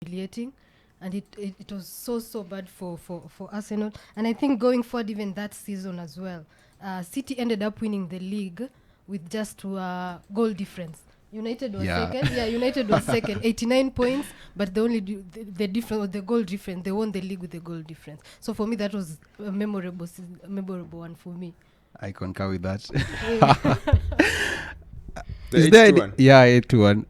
humiliating. And it was so bad for Arsenal. And I think going forward, even that season as well, City ended up winning the league with just goal difference. United was second. Yeah, United was second, 89 points, but they only the difference was the goal difference. They won the league with the goal difference. So for me, that was a memorable one for me. I concur with that. The 8-1. Yeah, 8-1.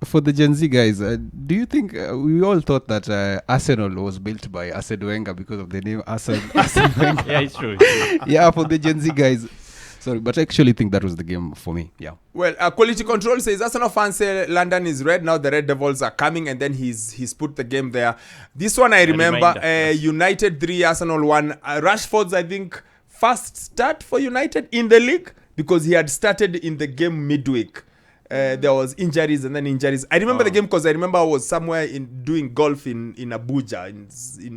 For the Gen Z guys, do you think we all thought that Arsenal was built by Arsene Wenger because of the name Arsene Wenger? Yeah, it's true. Yeah, for the Gen Z guys. Sorry, but I actually think that was the game for me. Yeah. Well, Quality Control says Arsenal fans say London is red. Now the Red Devils are coming, and then he's put the game there. This one I remember. United 3, Arsenal 1. Rashford's, I think, first start for United in the league because he had started in the game midweek. There was injuries and then injuries. I remember the game because I remember I was somewhere doing golf in Abuja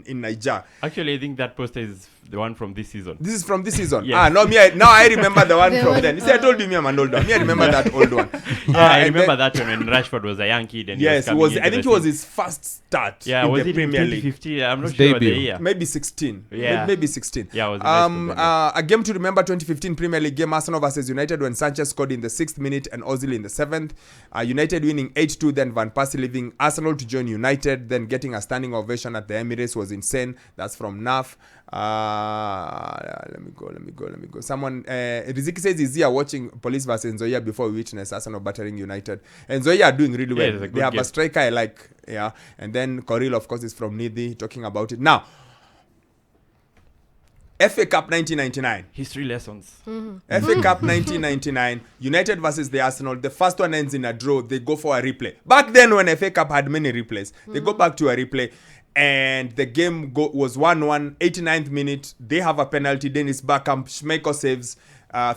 in Niger. Actually, I think that poster is the one from this season. This is from this season. Yes. Now I remember the one from then. See, I told you me I'm an old one. I remember that old one. I remember that one when Rashford was a young kid. And yes, I think it was his first start in the Premier League. 2015? I'm not sure about the year. Maybe 16. Yeah. Maybe 16. Yeah, it was a game to remember, 2015 Premier League game, Arsenal versus United, when Sanchez scored in the 6th minute and Ozil in the 7th. United winning 8-2, then Van Persie leaving Arsenal to join United, then getting a standing ovation at the Emirates was insane. That's from NAF. Let me go. Someone, Riziki says he's here watching Police versus Nzoia before we witness Arsenal battering United. And Nzoia are doing really well. They have a striker I like. Yeah. And then Coril, of course, is from Nidhi talking about it. Now, FA Cup 1999. History lessons. FA Cup 1999. United versus the Arsenal. The first one ends in a draw. They go for a replay. Back then when FA Cup had many replays, they go back to a replay. And the game was 1-1, 89th minute. They have a penalty. Dennis Bergkamp, Schmeichel saves.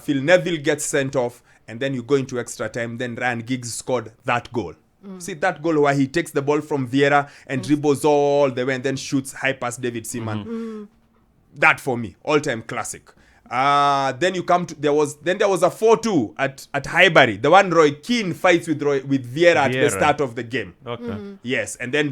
Phil Neville gets sent off. And then you go into extra time. Then Ryan Giggs scored that goal. See that goal where he takes the ball from Vieira and dribbles all the way and then shoots high past David Seaman. That for me, all-time classic. Then you come to there was a 4-2 at Highbury. The one Roy Keane fights with Vieira at the start of the game. Okay. Yes, and then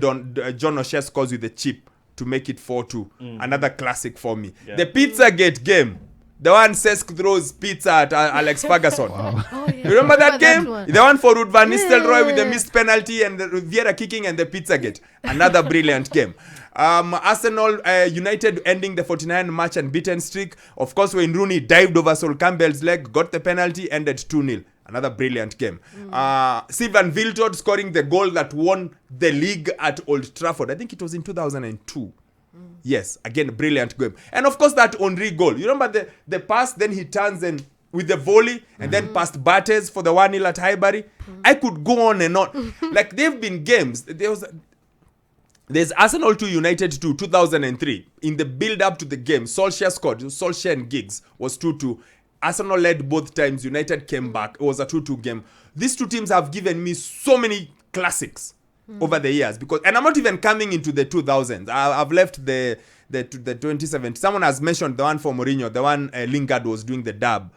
John O'Shea scores with the chip to make it 4-2. Another classic for me. Yeah. The Pizzagate game. The one Cesc throws pizza at Alex Ferguson. Oh, yeah. You remember that game? The one for Ruud van Nistelrooy with the Yeah. missed penalty and the Vieira kicking and the Pizzagate. Another brilliant game. Arsenal United ending the 49 match unbeaten streak. Of course, when Rooney dived over Sol Campbell's leg, got the penalty, ended 2-0. Another brilliant game. Sylvain Wiltord scoring the goal that won the league at Old Trafford. I think it was in 2002. Yes, again, brilliant game. And of course, that Henry goal. You remember the pass, then he turns and with the volley, and then past Bates for the 1-0 at Highbury. I could go on and on. Like, they've been games. There's Arsenal 2, United 2, 2003. In the build-up to the game, Solskjaer scored. Solskjaer and Giggs was 2-2. Arsenal led both times. United came back. It was a 2-2 game. These two teams have given me so many classics over the years. And I'm not even coming into the 2000s. I've left the 2017. Someone has mentioned the one for Mourinho, the one Lingard was doing the dub.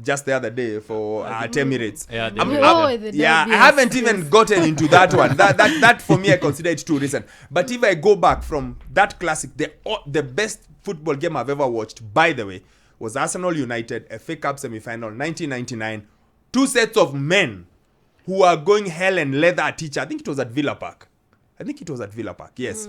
Just the other day for Emirates. Yeah, I haven't even gotten into that one. That for me, I consider it too recent. But if I go back from that classic, the best football game I've ever watched, by the way, was Arsenal United, FA Cup semi-final, 1999. Two sets of men who are going hell and leather at each other. I think it was at Villa Park. Yes.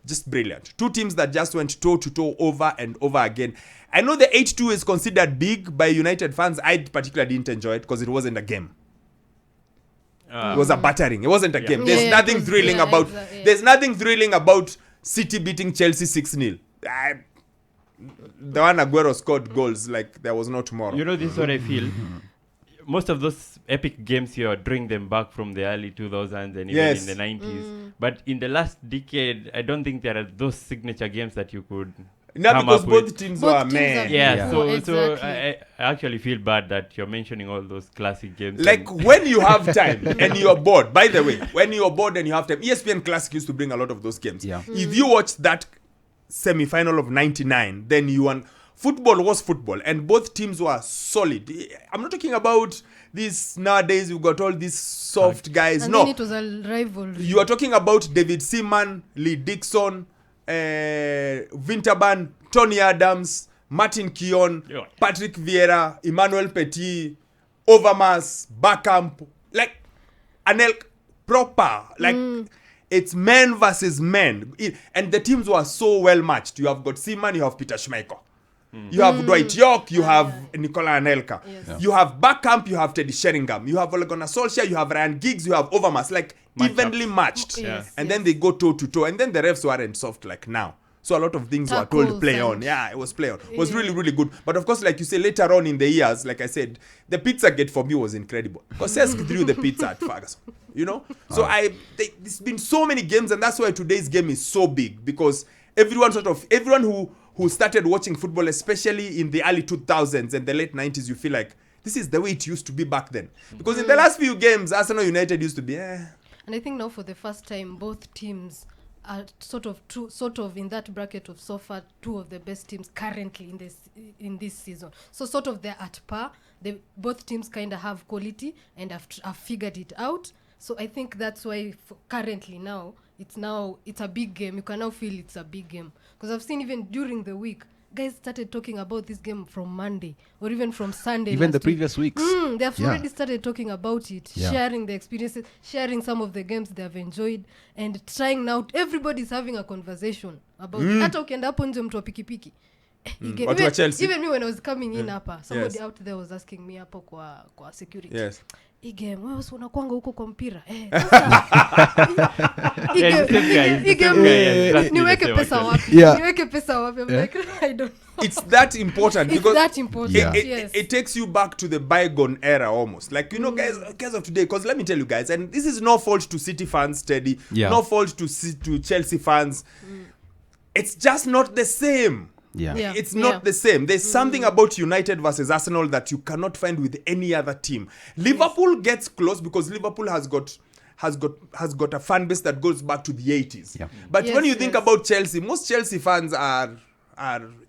Just brilliant. Two teams that just went toe-to-toe over and over again. I know the 8-2 is considered big by United fans. I particularly didn't enjoy it because it wasn't a game. It was a battering. It wasn't a game. There's nothing thrilling about. There's nothing thrilling about City beating Chelsea 6-0. The one Aguero scored goals like there was no tomorrow. You know, this is what I feel. Most of those epic games here drawing them back from the early 2000s and even in the 90s. But in the last decade, I don't think there are those signature games that you could. No, because both teams were men. Yeah, so I actually feel bad that you're mentioning all those classic games. Like when you have time and you're bored, by the way, when you're bored and you have time, ESPN Classic used to bring a lot of those games. Yeah. If you watch that semi-final of 99, then you won. Football was football and both teams were solid. I'm not talking about This nowadays we've got all these soft guys. And No, then it was a rivalry. you are talking about David Seaman, Lee Dixon, Winterban, Tony Adams, Martin Keown, Yeah. Patrick Vieira, Emmanuel Petit, Overmars, Backamp, like proper, like it's men versus men. And the teams were so well matched. You have got Seaman, you have Peter Schmeichel. You have Dwight York, you have Nicola Anelka. Yes. Yeah. You have Backamp, you have Teddy Sheringham. You have Ole Gunnar Solskjaer, you have Ryan Giggs, you have Overmars. Like, Matchups. evenly matched. Yes, And yes. then they go toe to toe. And then the refs weren't soft like now. So a lot of things were told Tackles play and- on. Yeah, it was play on. It was Yeah. really, really good. But of course, like you say, later on in the years, like I said, the Pizzagate for me was incredible. Because Cesc threw the pizza at Ferguson. You know? So there's been so many games, and that's why today's game is so big. Because everyone who started watching football, especially in the early 2000s and the late 90s, you feel like this is the way it used to be back then. Because in the last few games, Arsenal United used to be, And I think now for the first time, both teams are sort of in that bracket of so far two of the best teams currently in this season. So sort of they're at par. Both teams kind of have quality and have figured it out. So I think that's why currently now it's a big game. You can now feel it's a big game because I've seen even during the week guys started talking about this game from Monday or even from Sunday. Even the last week. previous weeks. They have Yeah. already started talking about it, Yeah. sharing the experiences, sharing some of the games they have enjoyed, and trying now. Everybody's having a conversation about it. Hata ukienda hapo nje mtu wa pikipiki. Watu wa Chelsea. Even me when I was coming in hapa, somebody Yes. out there was asking me hapo kwa security. yes. Hii game wewe si unakwanga huko kwa mpira Yeah, it's the same guy, it's the same guy, yeah, exactly the niweke same pesa actually. wapi Yeah. niweke pesa wapi I'm like I don't know. It's that important It's because that important. Yeah. Yes. it takes you back to the bygone era almost. Like, you know, guys of today, because let me tell you guys, and this is no fault to City fans, Teddy. Yeah. No fault to Chelsea fans. It's just not the same. Yeah. Yeah. It's not the same. There's something about United versus Arsenal that you cannot find with any other team. Liverpool gets close because Liverpool has got a fan base that goes back to the 80s. Yeah. But Yes, when you think yes. about Chelsea, most Chelsea fans are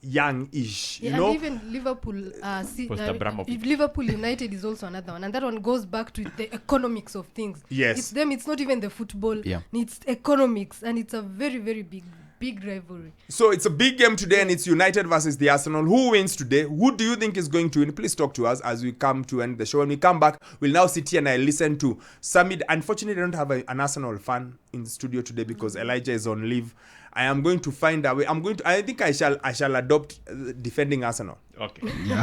young-ish, Yeah, you know? and even Liverpool, Post-Abramovich. Liverpool United is also another one, and that one goes back to the economics of things. Yes. It's them. It's not even the football. Yeah. It's economics, and it's a very, very big rivalry. So it's a big game today, and it's United versus the Arsenal. Who wins today? Who do you think is going to win? Please talk to us as we come to end the show. When we come back, we'll now sit here and I listen to Sammy. Unfortunately, I don't have an Arsenal fan in the studio today because Elijah is on leave. I am going to find a way. I think I shall adopt defending Arsenal. Okay. Yeah.